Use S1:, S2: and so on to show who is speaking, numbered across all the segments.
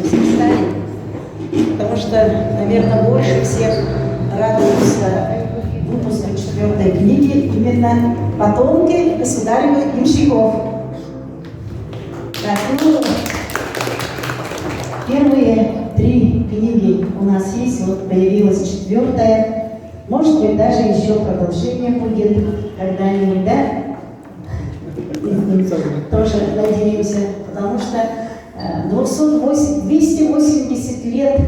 S1: радуйтесь, Сталин, потому что, наверное, больше всех радуются выпуску 4-й книги именно потомки государевых ямщиков. Так, ну, первые 3 книги у нас есть, вот появилась 4-я. Может быть, даже еще продолжение будет когда-нибудь, да? Тоже надеемся, потому что 280 лет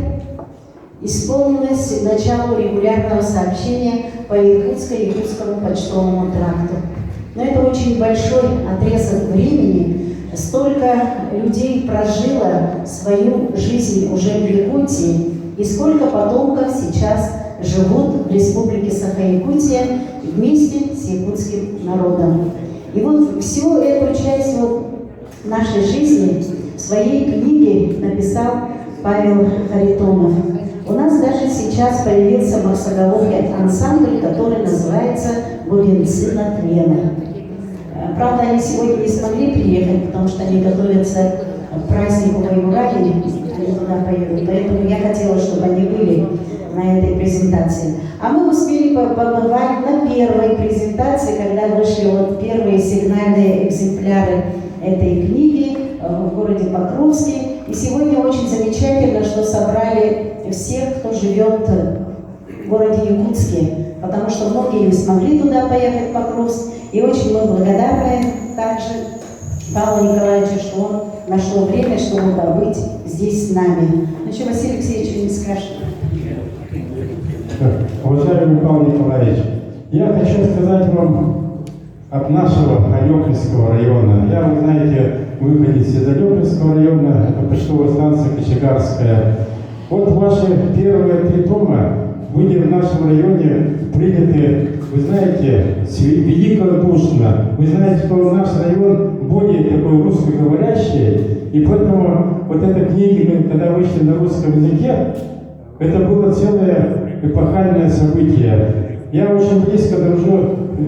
S1: исполнилось началу регулярного сообщения по Иркутско-Якутскому почтовому тракту. Но это очень большой отрезок времени. Столько людей прожило свою жизнь уже в Якутии, и сколько потомков сейчас живут в Республике Саха-Якутия вместе с якутским народом. И вот всю эту часть нашей жизни в своей книге написал Павел Харитонов. У нас даже сейчас появился марсоголовый ансамбль, который называется «Бубенцы на Тлены». Правда, они сегодня не смогли приехать, потому что они готовятся к празднику Воеврали, они туда поедут. Поэтому я хотела, чтобы они были на этой презентации. А мы успели побывать на первой презентации, когда вышли первые сигнальные экземпляры этой книги в городе Покровске. И сегодня очень замечательно, что собрали всех, кто живет в городе Якутске, потому что многие не смогли туда поехать в Покровск. И очень мы благодарны также Павлу Николаевичу, что он нашел время, чтобы побыть здесь с нами. Ну что, Василий Алексеевич, что-нибудь скажет?
S2: Уважаемый Павел Николаевич, я хочу сказать вам от нашего Алёпинского района. Я, вы знаете, выходец из Алёпинского района, это почтовая станция Кочегарская. Вот ваши первые 3 тома были в нашем районе приняты, вы знаете, великодушно. Вы знаете, что наш район более такой русскоговорящий, и поэтому вот эта книга, когда вышли на русском языке, это было целое эпохальное событие. Я очень близко дружу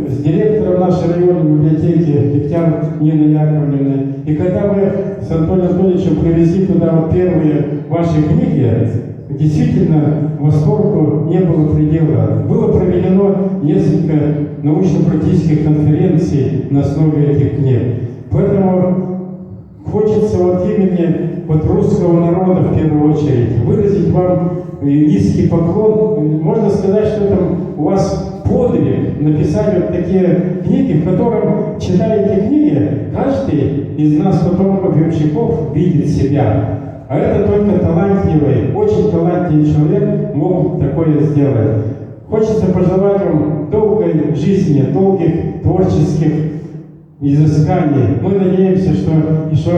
S2: с директором нашей районной библиотеки Дегтяр Ниной Яковлевной. И когда мы с Анатолием Анатольевичем привезли туда первые ваши книги, действительно восторгу не было предела. Было проведено несколько научно-практических конференций на основе этих книг. Поэтому хочется имени русского народа в первую очередь выразить вам низкий поклон. Можно сказать, что это у вас подвиг написать такие книги, в котором, читая эти книги, каждый из нас, потомков ямщиков, видит себя. А это только талантливый, очень талантливый человек мог такое сделать. Хочется пожелать вам долгой жизни, долгих творческих изысканий. Мы надеемся, что еще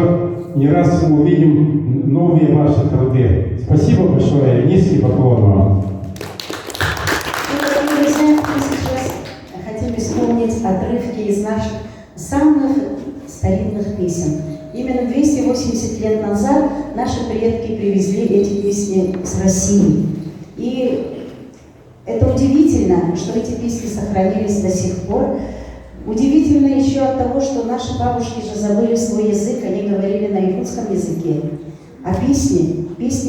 S2: не раз увидим новые ваши труды. Спасибо большое, низкий поклон вам.
S1: Дорогие друзья, мы сейчас хотим исполнить отрывки из наших самых старинных песен. Именно 280 лет назад наши предки привезли эти песни из России. И это удивительно, что эти песни сохранились до сих пор. Удивительно еще от того, что наши бабушки же забыли свой язык, они говорили на якутском языке. А песни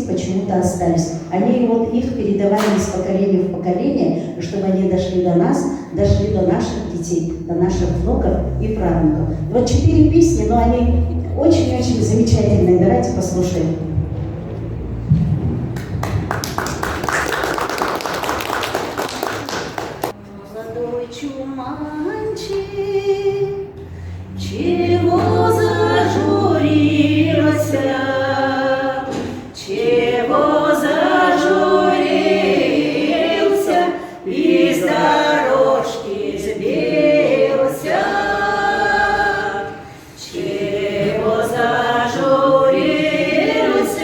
S1: почему-то остались. Они их передавали из поколения в поколение, чтобы они дошли до нас, дошли до наших детей, до наших внуков и правнуков. 4 песни, но они очень-очень замечательные. Давайте послушаем. Молодой чуманчик, чего зажурился? Чего зажурился, из дорожки сбился? Чего зажурился?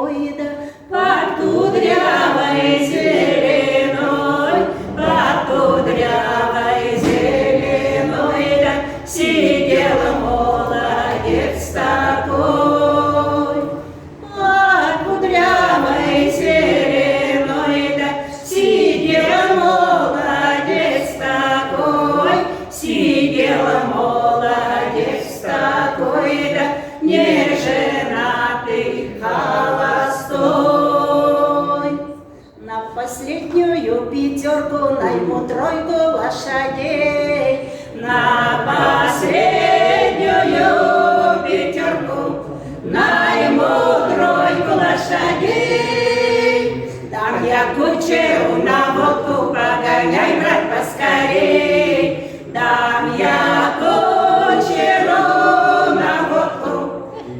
S3: зеленой, да под кудрявой зеленой, под кудрявой зеленой, да сидел молодец такой. Под кудрявой зеленой, да сидел молодец такой, сидел молодец такой, да не женатый, холостой. На последнюю пятерку найму тройку лошадей, на последнюю пятерку найму тройку лошадей. Там я кучеру на водку, погоняй, брат, поскорей. Там я кучеру на водку,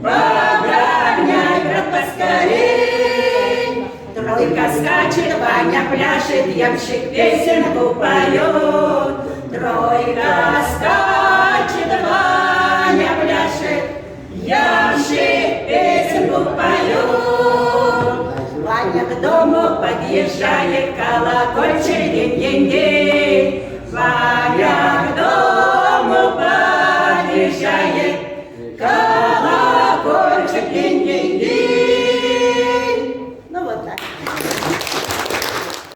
S3: погоняй, брат, поскорей. Тройка скачет, Ваня пляшет, ямщик песенку поет. Тройка скачет, Ваня пляшет, ямщик песенку поет. Ваня к дому подъезжает, колокольчик, день-день-день.